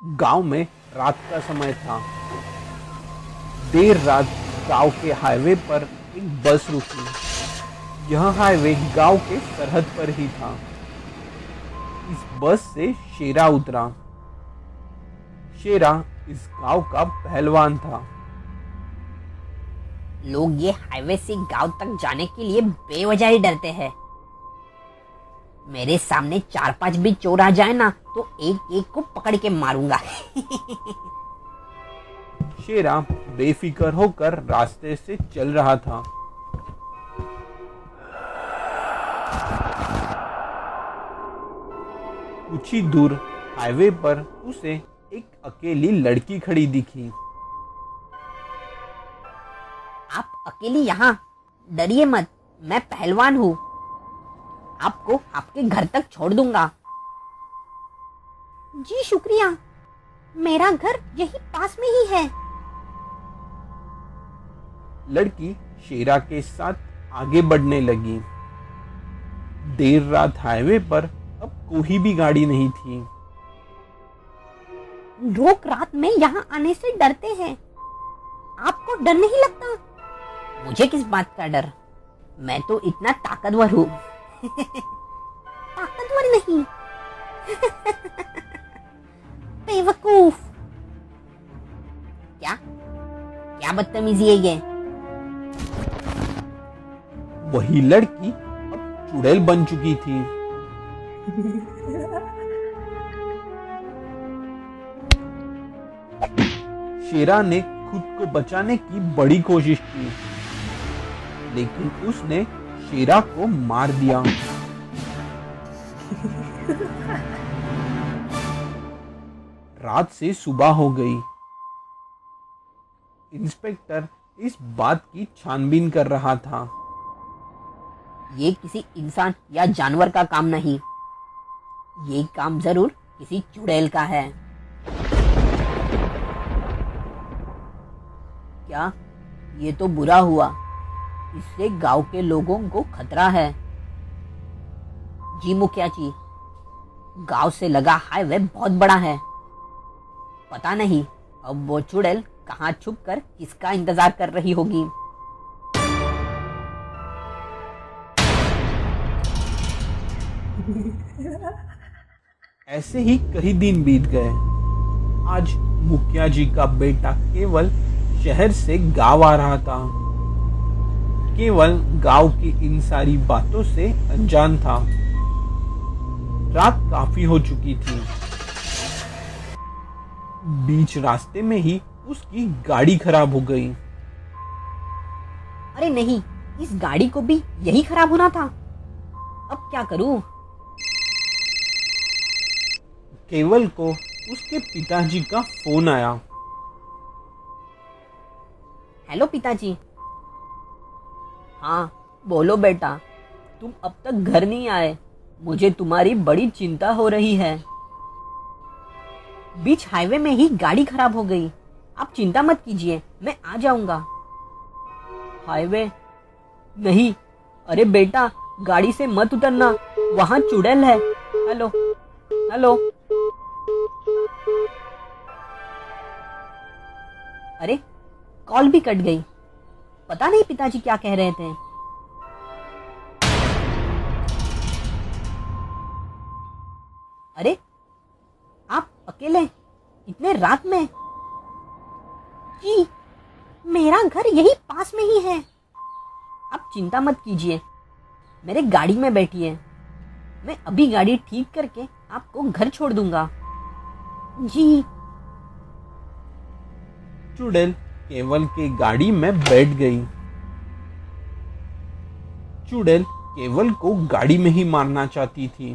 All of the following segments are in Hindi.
गांव में रात का समय था। देर रात गांव के हाईवे पर एक बस रुकी। यह हाईवे गांव के सरहद पर ही था। इस बस से शेरा उतरा। शेरा इस गांव का पहलवान था। लोग ये हाईवे से गांव तक जाने के लिए बेवजह ही डरते हैं। मेरे सामने 4-5 भी चोर आ जाए ना तो एक एक को पकड़ के मारूंगा। शेरा बेफिक्र होकर रास्ते से चल रहा था। कुछ ही दूर हाईवे पर उसे एक अकेली लड़की खड़ी दिखी। आप अकेली यहाँ? डरिए मत, मैं पहलवान हूँ। आपको आपके घर तक छोड़ दूंगा। जी शुक्रिया, मेरा घर यही पास में ही है। लड़की शेरा के साथ आगे बढ़ने लगी। देर रात हाईवे पर अब कोई भी गाड़ी नहीं थी। लोग रात में यहाँ आने से डरते हैं, आपको डर नहीं लगता? मुझे किस बात का डर, मैं तो इतना ताकतवर हूँ। ताकतवर नहीं। बेवकूफ। क्या क्या बदतमीजी है ये? वही लड़की अब चुड़ैल बन चुकी थी। शेरा ने खुद को बचाने की बड़ी कोशिश की, लेकिन उसने शेरा को मार दिया। रात से सुबह हो गई। इंस्पेक्टर इस बात की छानबीन कर रहा था। ये किसी इंसान या जानवर का काम नहीं, ये काम जरूर किसी चुड़ैल का है। क्या? ये तो बुरा हुआ, इससे गांव के लोगों को खतरा है। जी मुखिया जी, गांव से लगा हाईवे बहुत बड़ा है। पता नहीं अब वो चुड़ैल कहाँ छुप कर किसका इंतजार कर रही होगी। ऐसे ही कई दिन बीत गए। आज मुखिया जी का बेटा केवल शहर से गांव आ रहा था। केवल गांव की इन सारी बातों से अनजान था। रात काफी हो चुकी थी। बीच रास्ते में ही उसकी गाड़ी खराब हो गई। अरे नहीं, इस गाड़ी को भी यही खराब होना था। अब क्या करूं? केवल को उसके पिताजी का फोन आया। हेलो पिताजी। हाँ बोलो बेटा, तुम अब तक घर नहीं आए, मुझे तुम्हारी बड़ी चिंता हो रही है। बीच हाईवे में ही गाड़ी खराब हो गई। आप चिंता मत कीजिए, मैं आ जाऊंगा। हाईवे नहीं, अरे बेटा गाड़ी से मत उतरना, वहां चुड़ैल है। Hello hello. अरे कॉल भी कट गई। पता नहीं पिताजी क्या कह रहे थे। अरे आप अकेले इतने रात में? जी मेरा घर यही पास में ही है। आप चिंता मत कीजिए, मेरे गाड़ी में बैठिए, मैं अभी गाड़ी ठीक करके आपको घर छोड़ दूंगा। जी। चुड़ैल केवल के गाड़ी में बैठ गई। चुड़ैल केवल को गाड़ी में ही मारना चाहती थी,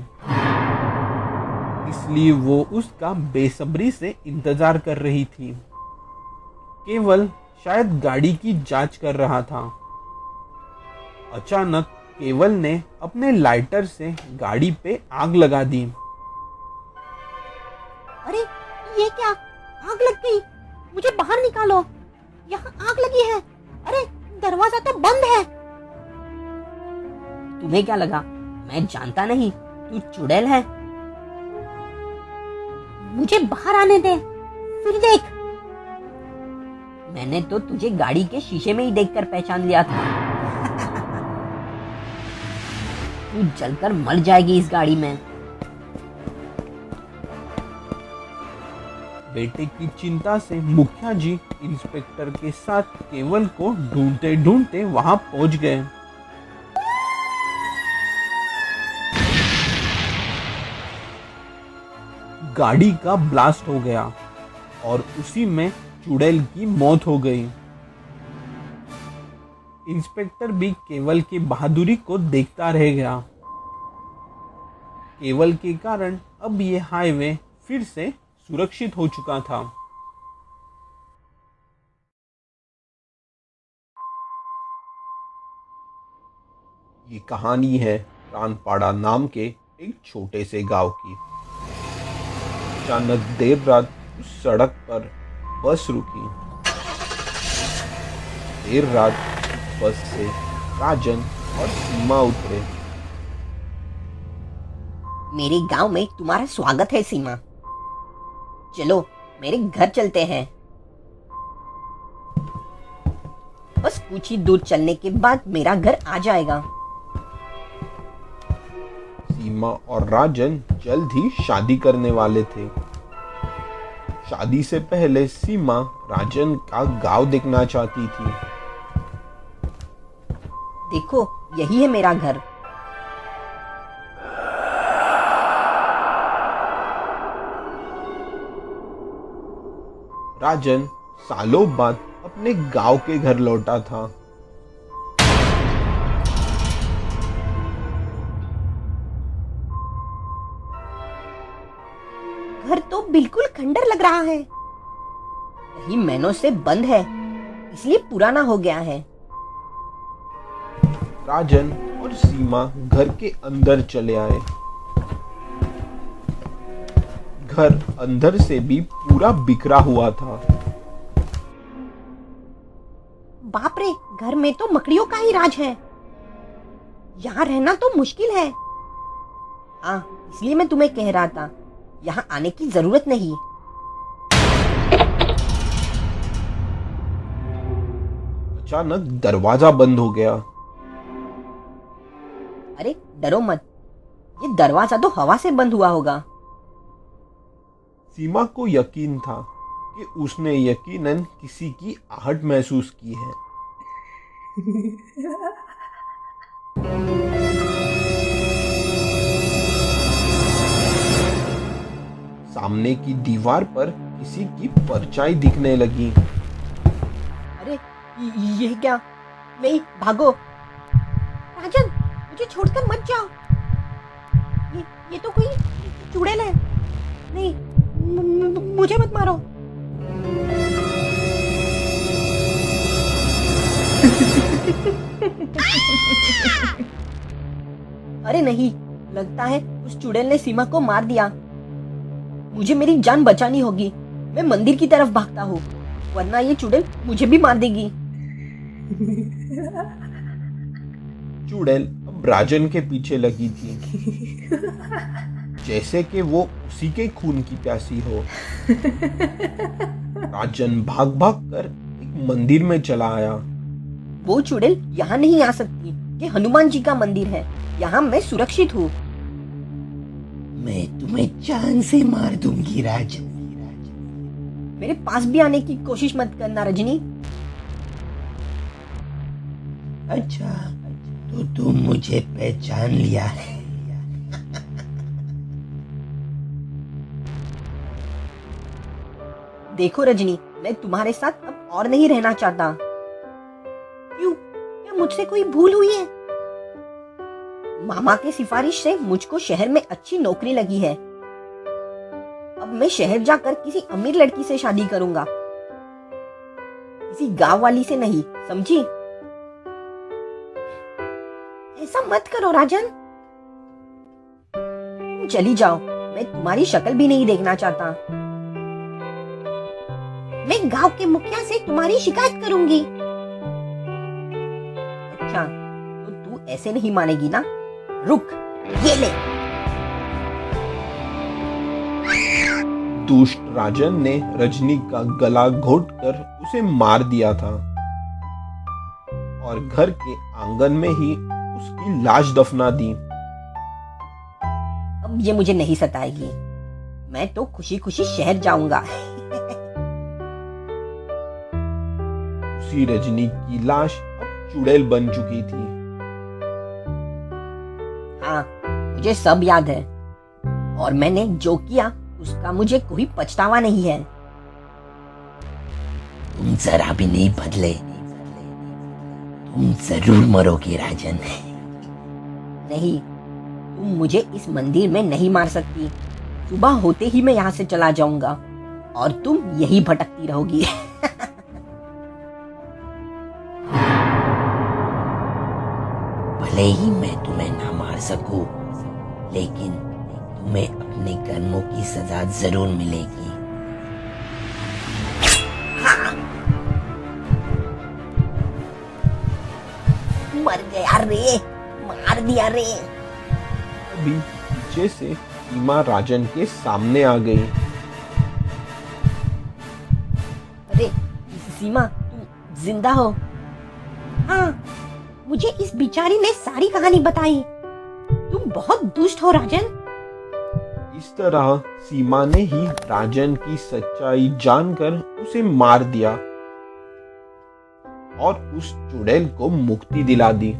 इसलिए वो उसका बेसब्री से इंतजार कर रही थी। केवल शायद गाड़ी की जांच कर रहा था। अचानक केवल ने अपने लाइटर से गाड़ी पे आग लगा दी। अरे ये क्या, आग लग गई! मुझे बाहर निकालो, यहाँ आग लगी है। अरे दरवाजा तो बंद है। तुम्हें क्या लगा मैं जानता नहीं तू चुड़ैल है? मुझे बाहर आने दे, फिर देख। मैंने तो तुझे गाड़ी के शीशे में ही देखकर पहचान लिया था। तू जलकर मर जाएगी इस गाड़ी में। बेटे की चिंता से मुखिया जी इंस्पेक्टर के साथ केवल को ढूंढते ढूंढते वहां पहुंच गए। गाड़ी का ब्लास्ट हो गया और उसी में चुड़ैल की मौत हो गई। इंस्पेक्टर भी केवल की बहादुरी को देखता रह गया। केवल के कारण अब ये हाईवे फिर से सुरक्षित हो चुका था। ये कहानी है रानपाड़ा नाम के एक छोटे से गांव की। अचानक देर रात उस सड़क पर बस रुकी। देर रात बस से राजन और सीमा उतरे। मेरे गांव में तुम्हारा स्वागत है सीमा। चलो मेरे घर चलते हैं। बस कुछ ही दूर चलने के बाद मेरा घर आ जाएगा। सीमा और राजन जल्द ही शादी करने वाले थे। शादी से पहले सीमा राजन का गांव देखना चाहती थी। देखो यही है मेरा घर। राजन सालों बाद अपने गांव के घर लौटा था। घर तो बिल्कुल खंडर लग रहा है। कई महीनों से बंद है, इसलिए पुराना हो गया है। राजन और सीमा घर के अंदर चले आए। घर अंदर से भी पूरा बिखरा हुआ था। बाप रे, घर में तो मकड़ियों का ही राज है। यहाँ रहना तो मुश्किल है। हाँ, इसलिए मैं तुम्हें कह रहा था यहाँ आने की जरूरत नहीं। अचानक दरवाजा बंद हो गया। अरे डरो मत, ये दरवाजा तो हवा से बंद हुआ होगा। सीमा को यकीन था कि उसने यकीनन किसी की आहट महसूस की है। सामने की दीवार पर किसी की परछाई दिखने लगी। अरे ये क्या? नहीं, भागो। राजन, मुझे छोड़कर मत जाओ। ये तो कोई चुड़ैल है। नहीं, मुझे मत मारो। अरे नहीं, लगता है उस चुड़ैल ने सीमा को मार दिया। मुझे मेरी जान बचानी होगी। मैं मंदिर की तरफ भागता हूँ, वरना ये चुड़ैल मुझे भी मार देगी। चुड़ैल अब राजन के पीछे लगी थी, जैसे कि वो उसी के खून की प्यासी हो। राजन भाग भाग कर एक मंदिर में चला आया। वो चुड़ैल यहाँ नहीं आ सकती। ये हनुमान जी का मंदिर है, यहाँ मैं सुरक्षित हूँ। मैं तुम्हें जान से मार दूंगी राजन। मेरे पास भी आने की कोशिश मत करना रजनी। अच्छा, तो तुम मुझे पहचान लिया है। देखो रजनी, मैं तुम्हारे साथ अब और नहीं रहना चाहता। क्यों? क्या मुझसे कोई भूल हुई है? मामा की सिफारिश से मुझको शहर में अच्छी नौकरी लगी है। अब मैं शहर जाकर किसी अमीर लड़की से शादी करूंगा, किसी गांव वाली से नहीं, समझी? ऐसा मत करो राजन। तुम चली जाओ, मैं तुम्हारी शक्ल भी नहीं देखना चाहता। मैं गांव के मुखिया से तुम्हारी शिकायत करूंगी। अच्छा, तो तू ऐसे नहीं मानेगी ना? रुक, ये ले। दुष्ट राजन ने रजनी का गला घोटकर उसे मार दिया था और घर के आंगन में ही उसकी लाश दफना दी। अब ये मुझे नहीं सताएगी, मैं तो खुशी खुशी शहर जाऊंगा। उसी रजनी की लाश अब चुड़ैल बन चुकी थी। हाँ, मुझे सब याद है और मैंने जो किया उसका मुझे कोई पछतावा नहीं है। तुम जरा भी नहीं बदले, तुम जरूर मरोगे राजन। नहीं, तुम मुझे इस मंदिर में नहीं मार सकती। सुबह होते ही मैं यहाँ से चला जाऊंगा और तुम यही भटकती रहोगी। भले ही मैं तुम्हें ना मार सकूं, लेकिन तुम्हें अपने कर्मों की सजा जरूर मिलेगी। मर गया रे, मार दिया रे। अभी पीछे से सीमा राजन के सामने आ गई। अरे सीमा, तुम जिंदा हो? हाँ, मुझे इस बिचारी ने सारी कहानी बताई। तुम बहुत दुष्ट हो राजन। इस तरह सीमा ने ही राजन की सच्चाई जानकर उसे मार दिया और उस चुड़ैल को मुक्ति दिला दी।